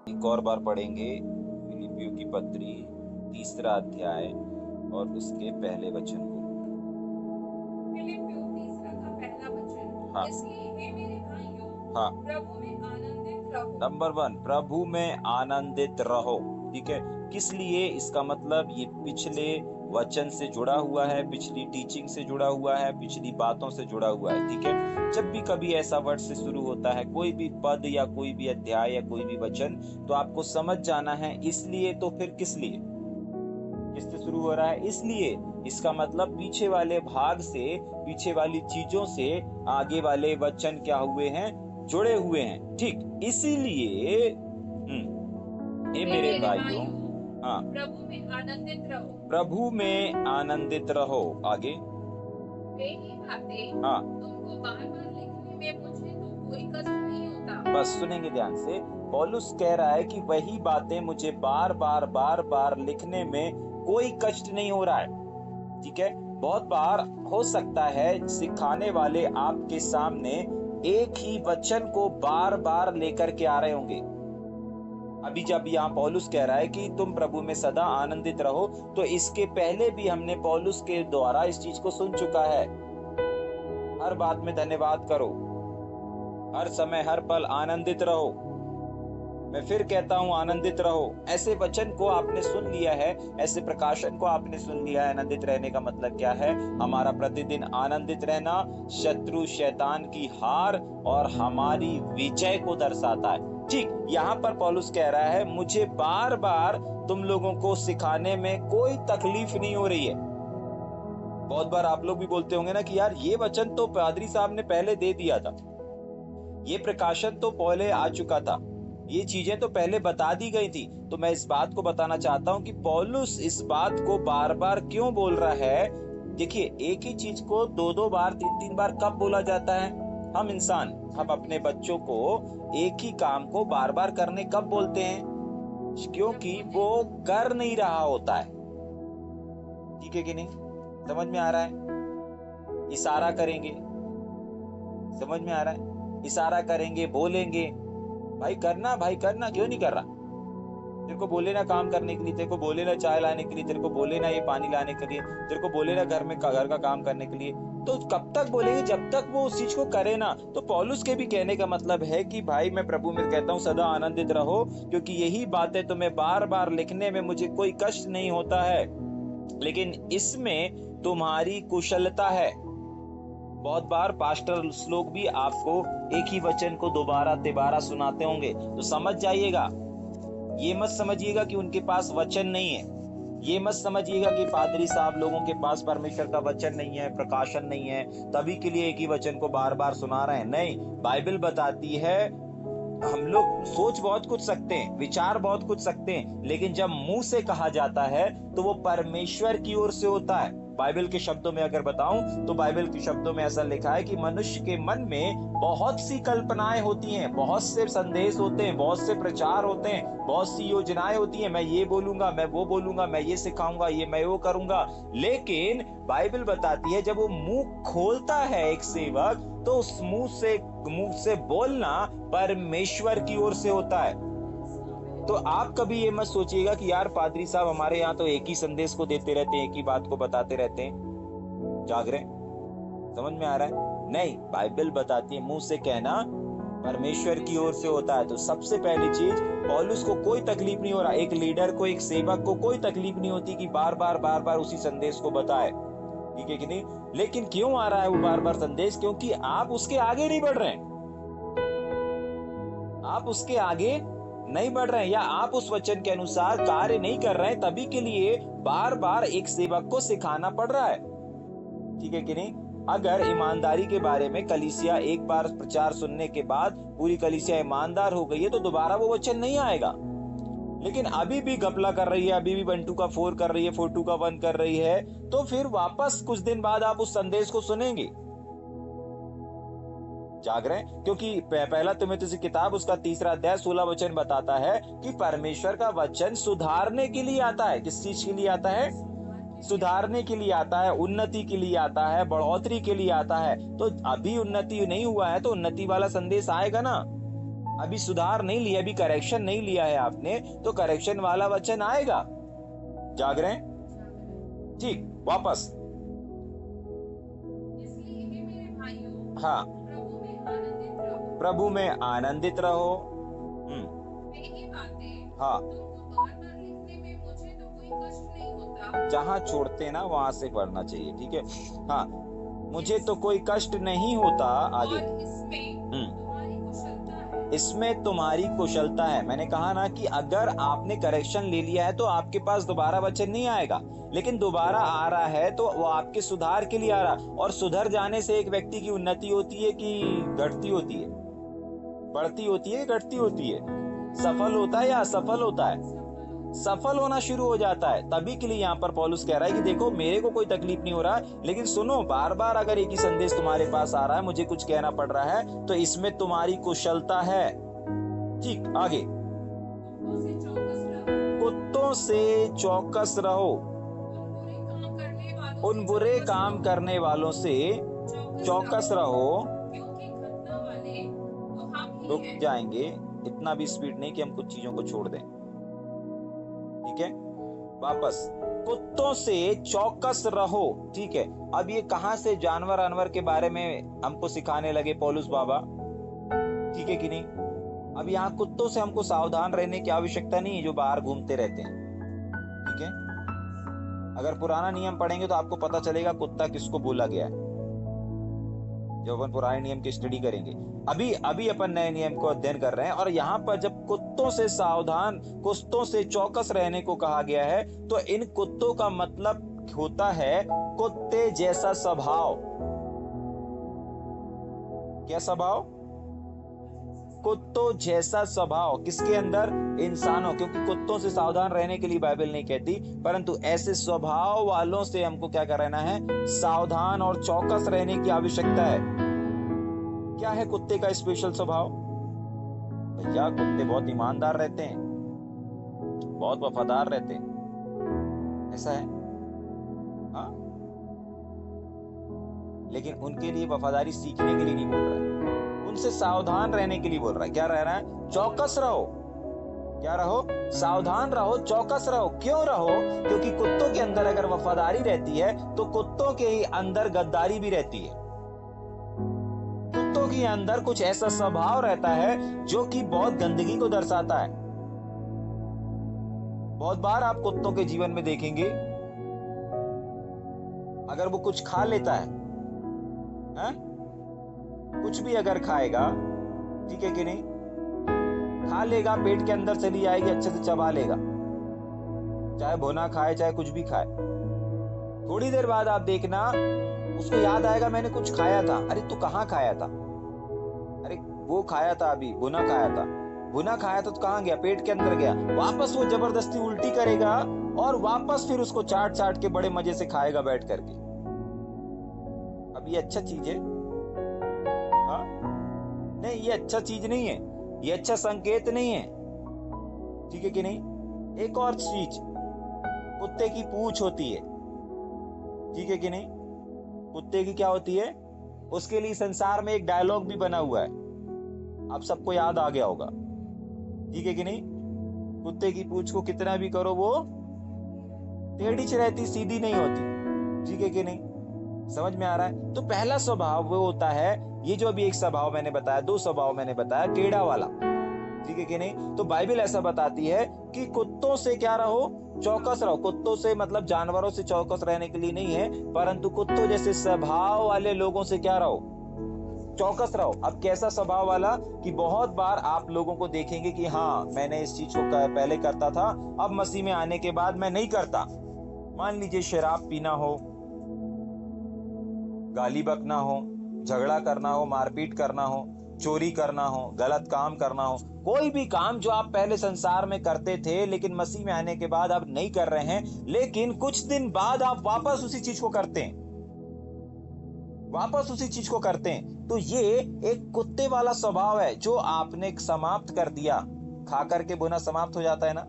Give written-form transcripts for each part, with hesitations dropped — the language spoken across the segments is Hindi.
एक और बार पढ़ेंगे फिलिपियों की पत्री 3 अध्याय और उसके पहले वचन को। फिलिपियों 3 का पहला वचन। हाँ इसलिए हे मेरे भाइयों, हाँ, प्रभु में आनंदित रहो। नंबर 1, प्रभु में आनंदित रहो। ठीक है, किस लिए? इसका मतलब ये पिछले वचन से जुड़ा हुआ है, पिछली टीचिंग से जुड़ा हुआ है, पिछली बातों से जुड़ा हुआ है। ठीक है, जब भी कभी ऐसा वर्ड से शुरू होता है कोई भी पद या कोई भी अध्याय या कोई भी वचन, तो आपको समझ जाना है इसलिए, तो फिर किस लिए, किससे शुरू हो रहा है? इसलिए। इसका मतलब पीछे वाले भाग से, पीछे वाली चीजों से आगे वाले वचन क्या हुए हैं? जुड़े हुए हैं। ठीक, इसीलिए ये हे मेरे मेरे भाइयों, भाइयों, हाँ, प्रभु में आनंदित रहो। प्रभु में आनंदित रहो। आगे, वे ही बातें हाँ, तुमको बार बार लिखने में मुझे तो कोई कष्ट नहीं होता। बस सुनेंगे ध्यान से। पौलुस कह रहा है कि वही बातें मुझे बार बार लिखने में कोई कष्ट नहीं हो रहा है। ठीक है, बहुत बार हो सकता है सिखाने वाले आपके सामने एक ही वचन को बार बार लेकर के आ रहे होंगे। अभी जब यहाँ पौलुस कह रहा है कि तुम प्रभु में सदा आनंदित रहो, तो इसके पहले भी हमने पौलुस के द्वारा इस चीज को सुन चुका है। हर बात में धन्यवाद करो, हर समय हर पल आनंदित रहो। मैं फिर कहता हूं, आनंदित रहो। ऐसे वचन को आपने सुन लिया है, ऐसे प्रकाशन को आपने सुन लिया है। आनंदित रहने का मतलब क्या है? हमारा प्रतिदिन आनंदित रहना शत्रु शैतान की हार और हमारी विजय को दर्शाता है। ठीक, यहाँ पर पौलुस कह रहा है मुझे बार बार तुम लोगों को सिखाने में कोई तकलीफ नहीं हो रही है। बहुत बार आप लोग भी बोलते होंगे ना कि यार ये वचन तो पादरी साहब ने पहले दे दिया था, ये प्रकाशन तो पहले आ चुका था, ये चीजें तो पहले बता दी गई थी। तो मैं इस बात को बताना चाहता हूं कि पौलुस इस बात को बार बार क्यों बोल रहा है। देखिए, एक ही चीज को दो दो बार, तीन तीन बार कब बोला जाता है? हम इंसान, हम अपने बच्चों को एक ही काम को बार बार करने कब बोलते हैं? क्योंकि वो कर नहीं रहा होता है। ठीक है कि नहीं? समझ में आ रहा है? इशारा करेंगे, समझ में आ रहा है? इशारा करेंगे, बोलेंगे भाई करना, भाई करना, क्यों नहीं कर रहा? तेरे को बोले ना काम करने के लिए, तेरे को बोले ना चाय लाने के लिए, तेरे को बोले ना ये पानी लाने के लिए, तेरे को बोले ना घर का काम करने के लिए, तो कब तक बोलेंगे? जब तक वो उस चीज को करे ना। तो पौलुस के भी कहने का मतलब है कि भाई मैं प्रभु में कहता हूँ सदा आनंदित रहो, क्योंकि यही बातें तुम्हें बार बार लिखने में मुझे कोई कष्ट नहीं होता है, लेकिन इसमें तुम्हारी कुशलता है। बहुत बार पास्टर लोग भी आपको एक ही वचन को दोबारा तिबारा सुनाते होंगे, तो समझ जाइएगा। ये मत समझिएगा कि उनके पास वचन नहीं है, ये मत समझिएगा कि पादरी साहब लोगों के पास परमेश्वर का वचन नहीं है, प्रकाशन नहीं है, तभी के लिए एक ही वचन को बार बार सुना रहे हैं। नहीं, बाइबल बताती है हम लोग सोच बहुत कुछ सकते हैं, विचार बहुत कुछ सकते हैं, लेकिन जब मुंह से कहा जाता है तो वो परमेश्वर की ओर से होता है। बाइबल के शब्दों में अगर बताऊं तो बाइबल के शब्दों में ऐसा लिखा है कि मनुष्य के मन में बहुत सी कल्पनाएं होती हैं, बहुत से संदेश होते हैं, बहुत से प्रचार होते हैं, बहुत सी योजनाएं होती हैं। मैं ये बोलूंगा, मैं वो बोलूंगा, मैं ये सिखाऊंगा, ये मैं वो करूंगा। लेकिन बाइबल बताती है जब वो मुंह खोलता है एक सेवक, तो उस मुंह से बोलना परमेश्वर की ओर से होता है। तो आप कभी ये मत सोचिएगा कि यार पादरी साहब हमारे यहाँ तो एक ही संदेश को देते रहते हैं, एक ही बात को बताते रहते हैं, जाग रहे? समझ में आ रहा है? नहीं, बाइबल बताती है मुंह से कहना परमेश्वर की ओर से होता है। तो सबसे पहली चीज, पौलुस को कोई तकलीफ नहीं हो रहा, एक लीडर को, एक सेवक को कोई तकलीफ नहीं होती कि बार बार उसी संदेश को बताए। ठीक है कि नहीं? लेकिन क्यों आ रहा है वो बार बार संदेश? क्योंकि आप उसके आगे नहीं बढ़ रहे हैं, आप उसके आगे नहीं बढ़ रहे हैं, या आप उस वचन के अनुसार कार्य नहीं कर रहे हैं, तभी के लिए बार बार एक सेवक को सिखाना पड़ रहा है। ठीक है कि नहीं? अगर ईमानदारी के बारे में कलीसिया एक बार प्रचार सुनने के बाद पूरी कलीसिया ईमानदार हो गई है, तो दोबारा वो वचन नहीं आएगा। लेकिन अभी भी घपला कर रही है, अभी भी 1 2 का 4 कर रही है, 4 2 का 1 कर रही है, तो फिर वापस कुछ दिन बाद आप उस संदेश को सुनेंगे। जाग रहे हैं? क्योंकि पहला तीमुथियुस की किताब उसका 3 अध्याय 16 वचन बताता है कि परमेश्वर का वचन सुधारने के लिए आता है। किस चीज के लिए आता है? सुधारने के लिए आता है, उन्नति के लिए आता है, बढ़ोतरी के लिए आता है। तो अभी उन्नति नहीं हुआ है तो उन्नति वाला संदेश आएगा ना। अभी सुधार नहीं लिया, अभी करेक्शन नहीं लिया है आपने, तो करेक्शन वाला वचन आएगा। जाग रहे हैं? ठीक, वापस। इसलिए हे मेरे भाइयों, हाँ, प्रभु में आनंदित रहो। प्रभु में आनंदित रहो। यही बातें हाँ, तुमको बार-बार लिखने में मुझे तो कोई कष्ट नहीं होता। जहां छोड़ते हैं ना वहां से पढ़ना चाहिए, ठीक है। हाँ, मुझे तो कोई कष्ट नहीं होता। आगे, और इसमें तुम्हारी कुशलता है। इसमें तुम्हारी कुशलता है। मैंने कहा ना कि अगर आपने करेक्शन ले लिया है तो आपके पास दोबारा वचन नहीं आएगा, लेकिन दोबारा आ रहा है तो वो आपके सुधार के लिए आ रहा। और सुधर जाने से एक व्यक्ति की उन्नति होती है कि घटती होती है? बढ़ती होती है, घटती होती है? सफल होता है या असफल होता है? सफल होना शुरू हो जाता है। तभी के लिए यहाँ पर पौलुस कह रहा है कि देखो, मेरे को कोई तकलीफ नहीं हो रहा, लेकिन सुनो, बार बार अगर एक ही संदेश तुम्हारे पास आ रहा है, मुझे कुछ कहना पड़ रहा है, तो इसमें तुम्हारी कुशलता है। ठीक, आगे। कुत्तों से चौकस रहो। उन बुरे काम करने वालों से चौकस रहो। क्योंकि घटना वाले तो हम ही रुक हैं। जाएंगे, इतना भी स्पीड नहीं कि हम कुछ चीजों को छोड़ दें, ठीक है। वापस, कुत्तों से चौकस रहो, ठीक है। अब ये कहां से जानवर अनवर के बारे में हमको सिखाने लगे पौलुस बाबा, ठीक है कि नहीं? अब यहाँ कुत्तों से हमको सावधान रहने की आवश्यकता नहीं है जो बाहर घूमते रहते हैं, ठीक है। अगर पुराना नियम पढ़ेंगे तो आपको पता चलेगा कुत्ता किसको बोला गया है, जब अपन पुराने नियम की स्टडी करेंगे। अभी अपन नए नियम को अध्ययन कर रहे हैं, और यहाँ पर जब कुत्तों से सावधान, कुत्तों से चौकस रहने को कहा गया है, तो इन कुत्तों का मतलब होता है कुत्ते जैसा स्वभाव। क्या स्वभाव? कुत्तों जैसा स्वभाव। किसके अंदर? इंसानों। क्योंकि कुत्तों से सावधान रहने के लिए बाइबल नहीं कहती, परंतु ऐसे स्वभाव वालों से हमको क्या करना है? सावधान और चौकस रहने की आवश्यकता है। क्या है कुत्ते का स्पेशल स्वभाव? भैया, कुत्ते बहुत ईमानदार रहते हैं, बहुत वफादार रहते हैं, ऐसा है। हाँ, लेकिन उनके लिए वफादारी सीखने के लिए नहीं बोल रहा है, उनसे सावधान रहने के लिए बोल रहा है। क्या रह रहा है? चौकस रहो। क्या रहो? सावधान रहो, चौकस रहो। क्यों रहो? क्योंकि कुत्तों के अंदर अगर वफादारी रहती है तो कुत्तों के ही अंदर गद्दारी भी रहती है। कुत्तों के अंदर कुछ ऐसा स्वभाव रहता है जो कि बहुत गंदगी को दर्शाता है। बहुत बार आप कुत्तों के जीवन में देखेंगे, अगर वो कुछ खा लेता है, कुछ भी अगर खाएगा, ठीक है कि नहीं, खा लेगा, पेट के अंदर चली जाएगी, अच्छे से चबा लेगा, चाहे भुना खाए चाहे कुछ भी खाए। थोड़ी देर बाद आप देखना उसको याद आएगा मैंने कुछ खाया था। अरे तू कहाँ खाया था? अरे वो खाया था, अभी भुना खाया था। भुना खाया था तो कहाँ गया? पेट के अंदर गया। वापस वो जबरदस्ती उल्टी करेगा और वापस फिर उसको चाट चाट के बड़े मजे से खाएगा बैठ करके। अब ये अच्छा चीज है? हाँ, नहीं, ये अच्छा चीज नहीं है, ये अच्छा संकेत नहीं है, ठीक है कि नहीं। एक और चीज, कुत्ते की पूंछ होती है, ठीक है कि नहीं। कुत्ते की क्या होती है? उसके लिए संसार में एक डायलॉग भी बना हुआ है, आप सबको याद आ गया होगा, ठीक है कि नहीं। कुत्ते की पूंछ को कितना भी करो वो टेढ़ी रहती, सीधी नहीं होती, ठीक है कि नहीं। समझ में आ रहा है? तो पहला स्वभाव वो होता है, ये जो अभी एक स्वभाव मैंने बताया, दो स्वभाव मैंने बताया, टेढ़ा वाला, ठीक है कि नहीं। तो बाइबल ऐसा बताती है कि कुत्तों से क्या रहो? चौकस रहो। कुत्तों से मतलब जानवरों से चौकस रहने के लिए नहीं है, परंतु कुत्तों जैसे स्वभाव वाले लोगों से क्या रहो? चौकस रहो। अब कैसा स्वभाव वाला? कि बहुत बार आप लोगों को देखेंगे कि हाँ, मैंने इस चीज को पहले करता था, अब मसीह में आने के बाद मैं नहीं करता। मान लीजिए शराब पीना हो, गाली बकना हो, झगड़ा करना हो, मारपीट करना हो, चोरी करना हो, गलत काम करना हो, कोई भी काम जो आप पहले संसार में करते थे लेकिन मसीह में आने के बाद आप नहीं कर रहे हैं, लेकिन कुछ दिन बाद आप वापस उसी चीज को करते हैं, वापस उसी चीज को करते हैं। तो ये एक कुत्ते वाला स्वभाव है जो आपने समाप्त कर दिया। खा करके बुना समाप्त हो जाता है ना,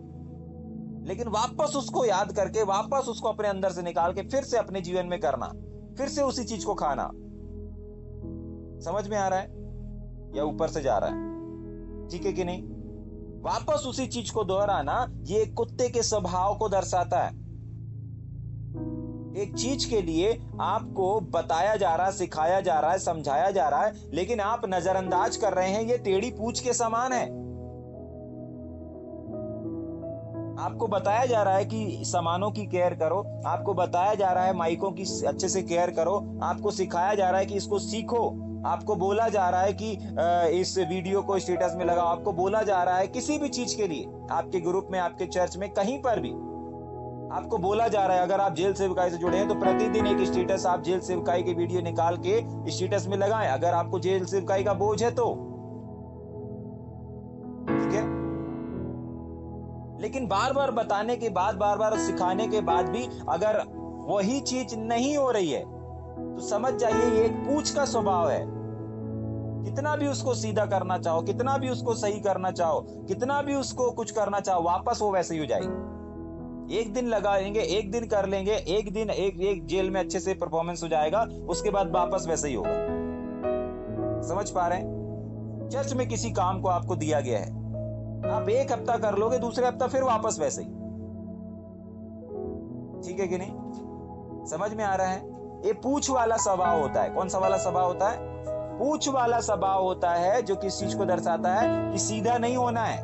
लेकिन वापस उसको याद करके, वापस उसको अपने अंदर से निकाल के फिर से अपने जीवन में करना, फिर से उसी चीज को खाना। समझ में आ रहा है या ऊपर से जा रहा है? ठीक है कि नहीं? वापस उसी चीज को दोहराना ये कुत्ते के स्वभाव को दर्शाता है। एक चीज के लिए आपको बताया जा रहा है, सिखाया जा रहा है, समझाया जा रहा है, लेकिन आप नजरअंदाज कर रहे हैं। ये टेढ़ी पूंछ के समान है। आपको बताया जा रहा है कि सामानों की केयर करो, आपको बताया जा रहा है माइकों की अच्छे से केयर करो, आपको सिखाया जा रहा है कि इसको सीखो, आपको बोला जा रहा है कि इस वीडियो को स्टेटस में लगाओ, आपको बोला जा रहा है किसी भी चीज के लिए, आपके ग्रुप में, आपके चर्च में, कहीं पर भी आपको बोला जा रहा है। अगर आप जेल सेवकाई से जुड़े हैं तो प्रतिदिन एक स्टेटस आप जेल सेवकाई की वीडियो निकाल के स्टेटस में लगाएं, अगर आपको जेल सेवकाई का बोझ है तो। ठीक है? लेकिन बार बार बताने के बाद, बार बार सिखाने के बाद भी अगर वही चीज नहीं हो रही है तो समझ जाइए ये एक पूंछ का स्वभाव है। कितना भी उसको सीधा करना चाहो, कितना भी उसको सही करना चाहो, कितना भी उसको कुछ करना चाहो, वापस वो वैसे ही हो जाएगी। एक दिन लगाएंगे, एक दिन कर लेंगे, एक दिन एक जेल में अच्छे से परफॉर्मेंस हो जाएगा, उसके बाद वापस वैसे ही होगा। समझ पा रहे हैं? चर्च में किसी काम को आपको दिया गया है, आप एक हफ्ता कर लोगे, दूसरे हफ्ता फिर वापस वैसे ही। ठीक है कि नहीं? समझ में आ रहा है? ये पूंछ वाला स्वभाव होता है। कौन सा वाला स्वभाव होता है? पूंछ वाला स्वभाव होता है, जो किस चीज को दर्शाता है कि सीधा नहीं होना है।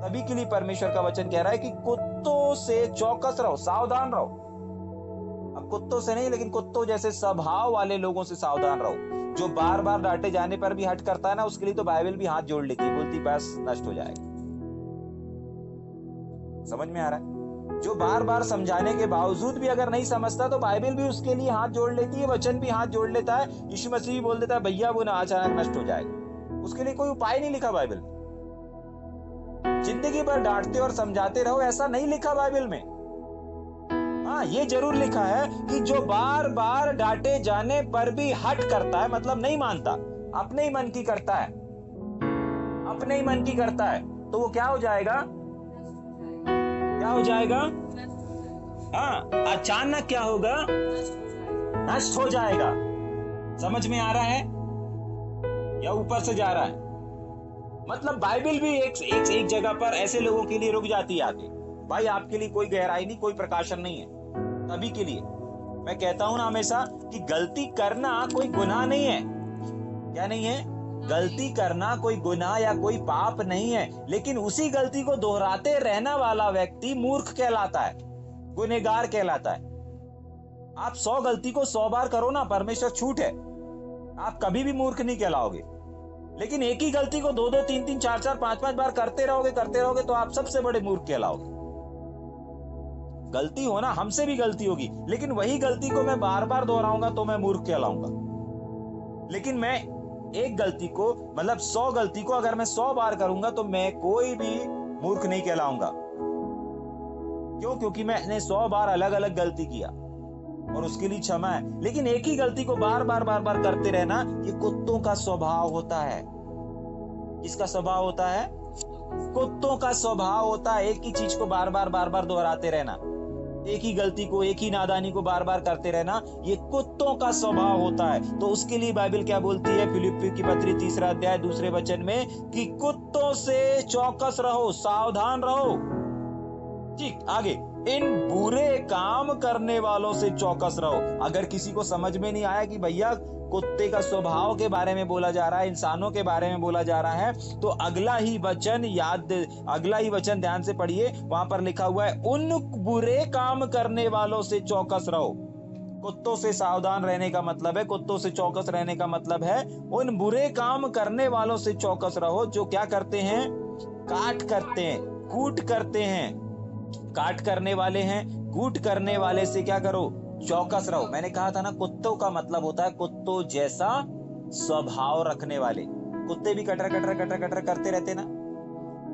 तभी के लिए परमेश्वर का वचन कह रहा है कि कुत्तों से चौकस रहो, सावधान रहो। अब कुत्तों से नहीं, लेकिन कुत्तों जैसे स्वभाव वाले लोगों से सावधान रहो। जो बार बार डांटे जाने पर भी हट करता है ना, उसके लिए तो बाइबल भी हाथ जोड़ लेती है, बोलती बस नष्ट हो जाएगा। समझ में आ रहा है? जो बार बार समझाने के बावजूद भी अगर नहीं समझता तो बाइबल भी उसके लिए हाथ जोड़ लेती है, वचन भी हाथ जोड़ लेता है। यीशु मसीह भी बोल देता है भैया वो ना अचानक नष्ट हो जाएगा। उसके लिए कोई उपाय नहीं लिखा बाइबल में। जिंदगी भर डांटते और समझाते रहो, ऐसा नहीं लिखा बाइबल में। हाँ, ये जरूर लिखा है कि जो बार बार डांटे जाने पर भी हट करता है, मतलब नहीं मानता, अपने ही मन की करता है, अपने ही मन की करता है, तो वो क्या हो जाएगा? क्या हो जाएगा? हाँ, अचानक क्या होगा? नष्ट हो जाएगा। समझ में आ रहा है या ऊपर से जा रहा है? मतलब बाइबल भी एक जगह पर ऐसे लोगों के लिए रुक जाती है आके। भाई आपके लिए कोई गहराई नहीं, कोई प्रकाशन नहीं है। तभी के लिए मैं कहता हूं ना हमेशा कि गलती करना कोई गुनाह नहीं है। क्या नहीं है? गलती करना कोई गुनाह या कोई पाप नहीं है, लेकिन उसी गलती को दोहराते रहने वाला व्यक्ति मूर्ख कहलाता है, गुनहगार कहलाता है। आप 100 गलती को 100 बार करो ना, परमेश्वर छूट है, आप कभी भी मूर्ख नहीं कहलाओगे। लेकिन एक ही गलती को 2-2, 3-3, 4-4, 5-5 बार करते रहोगे तो आप सबसे बड़े मूर्ख कहलाओगे। गलती हो ना, हमसे भी गलती होगी, लेकिन वही गलती को मैं बार बार दोहराऊंगा तो मैं मूर्ख कहलाऊंगा। लेकिन मैं एक गलती को, मतलब 100 गलती को अगर मैं 100 बार करूंगा तो मैं कोई भी मूर्ख नहीं कहलाऊंगा। क्यों? क्योंकि मैंने 100 बार अलग अलग गलती किया और उसके लिए क्षमा है। लेकिन एक ही गलती को बार बार करते रहना, ये कुत्तों का स्वभाव होता है। किसका स्वभाव होता है? कुत्तों का स्वभाव होता है। एक ही चीज को बार बार दोहराते रहना, एक ही गलती को, एक ही नादानी को बार बार करते रहना, ये कुत्तों का स्वभाव होता है। तो उसके लिए बाइबल क्या बोलती है? फिलिप्पी की पत्री 3 अध्याय 2 वचन में कि कुत्तों से चौकस रहो, सावधान रहो। ठीक, आगे, इन बुरे काम करने वालों से चौकस रहो। अगर किसी को समझ में नहीं आया कि भैया कुत्ते का स्वभाव के बारे में बोला जा रहा है, इंसानों के बारे में बोला जा रहा है, तो अगला ही वचन ध्यान से पढ़िए। वहां पर लिखा हुआ है, उन बुरे काम करने वालों से चौकस रहो। कुत्तों से सावधान रहने का मतलब है, कुत्तों से चौकस रहने का मतलब है उन बुरे काम करने वालों से चौकस रहो जो क्या करते हैं? काट करते हैं, कूट करते हैं। काट करने वाले हैं, कूट करने वाले से क्या करो? चौकस रहो। मैंने कहा था ना, कुत्तों का मतलब होता है कुत्तों जैसा स्वभाव रखने वाले। कुत्ते भी कटर करते रहते ना,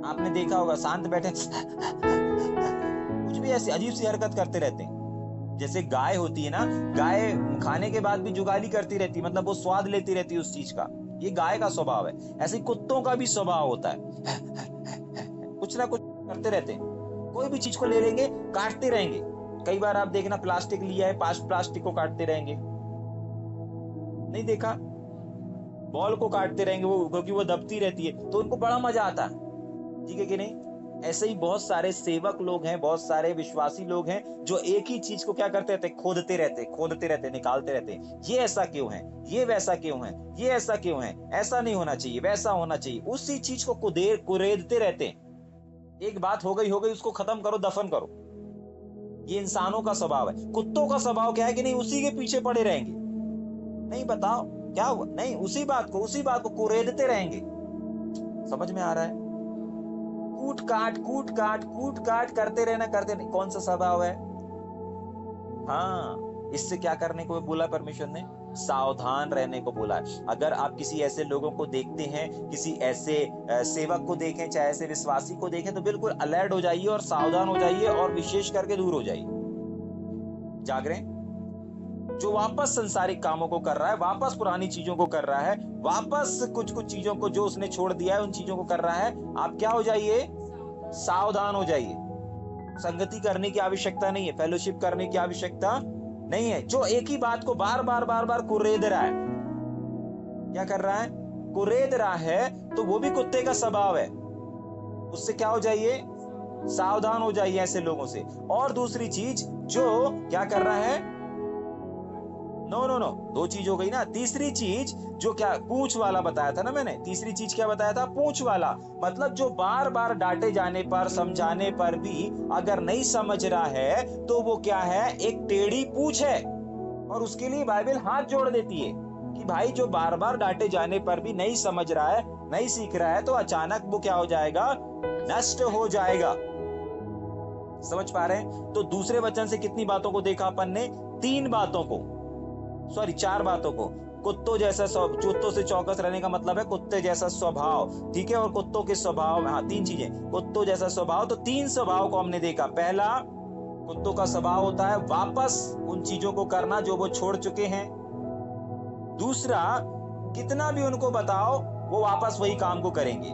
आपने देखा होगा, शांत बैठे कुछ भी ऐसी अजीब सी हरकत करते रहते हैं। जैसे गाय होती है ना, गाय खाने के बाद भी जुगाली करती रहती, मतलब वो स्वाद लेती रहती है उस चीज का। ये गाय का स्वभाव है। ऐसे कुत्तों का भी स्वभाव होता है, कुछ ना कुछ करते रहते हैं। कोई भी चीज को ले लेंगे, काटते रहेंगे। कई बार आप देखना, प्लास्टिक लिया है, प्लास्टिक को काटते रहेंगे, नहीं देखा? बॉल को काटते रहेंगे वो, क्योंकि वो दबती रहती है, तो उनको बड़ा मजा आता है। ठीक है कि नहीं? ऐसे ही बहुत सारे सेवक लोग हैं, बहुत सारे विश्वासी लोग हैं जो एक ही चीज को क्या करते रहते, खोदते रहते, निकालते रहते हैं। ये ऐसा क्यों है, ये वैसा क्यों है, ये ऐसा क्यों है, ऐसा नहीं होना चाहिए, वैसा होना चाहिए, उसी चीज को कुरेदते रहते हैं। एक बात हो गई, उसको खत्म करो, दफन करो। ये इंसानों का स्वभाव है। कुत्तों का स्वभाव क्या है कि नहीं, उसी के पीछे पड़े रहेंगे। नहीं बताओ क्या हुआ, नहीं उसी बात को कुरेदते रहेंगे। समझ में आ रहा है? कूट काट करते रहना, कौन सा स्वभाव है? हाँ, इससे क्या करने को बोला परमेश्वर ने? सावधान रहने को बोला है। अगर आप किसी ऐसे लोगों को देखते हैं, किसी ऐसे सेवक को देखें, चाहे ऐसे विश्वासी को देखें, तो बिल्कुल अलर्ट हो जाइए और सावधान हो जाइए और विशेष करके दूर हो जाइए। जाग रहे हैं? जो वापस संसारिक कामों को कर रहा है, वापस पुरानी चीजों को कर रहा है, वापस कुछ चीजों को जो उसने छोड़ दिया है उन चीजों को कर रहा है, आप क्या हो जाइए? सावधान हो जाइए। संगति करने की आवश्यकता नहीं है, फेलोशिप करने की आवश्यकता नहीं है। जो एक ही बात को बार बार कुरेद रहा है, क्या कर रहा है? कुरेद रहा है, तो वो भी कुत्ते का स्वभाव है। उससे क्या हो जाइए? सावधान हो जाइए ऐसे लोगों से। और दूसरी चीज, जो क्या कर रहा है? नो, दो चीज हो गई ना। तीसरी चीज जो क्या पूंछ वाला बताया था ना मैंने, तीसरी चीज क्या बताया था? पूंछ वाला। मतलब जो बार बार डांटे जाने पर, समझाने पर भी अगर नहीं समझ रहा है, तो वो क्या है? एक टेढ़ी पूंछ है। और उसके लिए बाइबल हाथ जोड़ देती है कि भाई जो बार बार डांटे जाने पर भी नहीं समझ रहा है, नहीं सीख रहा है, तो अचानक वो क्या हो जाएगा? नष्ट हो जाएगा। समझ पा रहे हैं? तो दूसरे वचन से कितनी बातों को देखा अपन ने? 4 बातों को। कुत्तों से चौकस रहने का मतलब है कुत्ते जैसा स्वभाव। ठीक है? और कुत्तों के स्वभाव, हाँ 3 चीजें, कुत्तों जैसा स्वभाव। तो 3 स्वभाव को हमने देखा। पहला, कुत्तों का स्वभाव होता है वापस उन चीजों को करना जो वो छोड़ चुके हैं। दूसरा, कितना भी उनको बताओ वो वापस वही काम को करेंगे।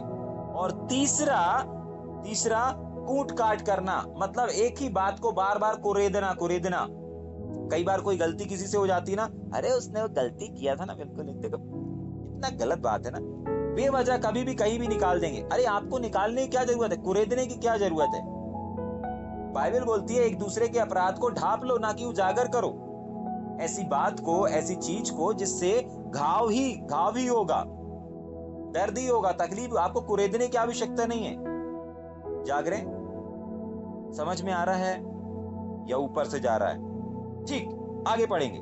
और तीसरा कूट काट करना, मतलब एक ही बात को बार बार कुरेदना। कई बार कोई गलती किसी से हो जाती है ना, अरे उसने वो गलती किया था ना, बिल्कुल देखो इतना गलत बात है ना, बेवजह कभी भी कहीं भी निकाल देंगे। अरे आपको निकालने की क्या जरूरत है? कुरेदने की क्या जरूरत है? बाइबल बोलती है एक दूसरे के अपराध को ढांप लो, ना कि उजागर करो। ऐसी बात को, ऐसी चीज को जिससे घाव ही होगा, दर्द ही होगा, तकलीफ। आपको कुरेदने की आवश्यकता नहीं है। जाग रहे? समझ में आ रहा है या ऊपर से जा रहा है? ठीक, आगे पढ़ेंगे।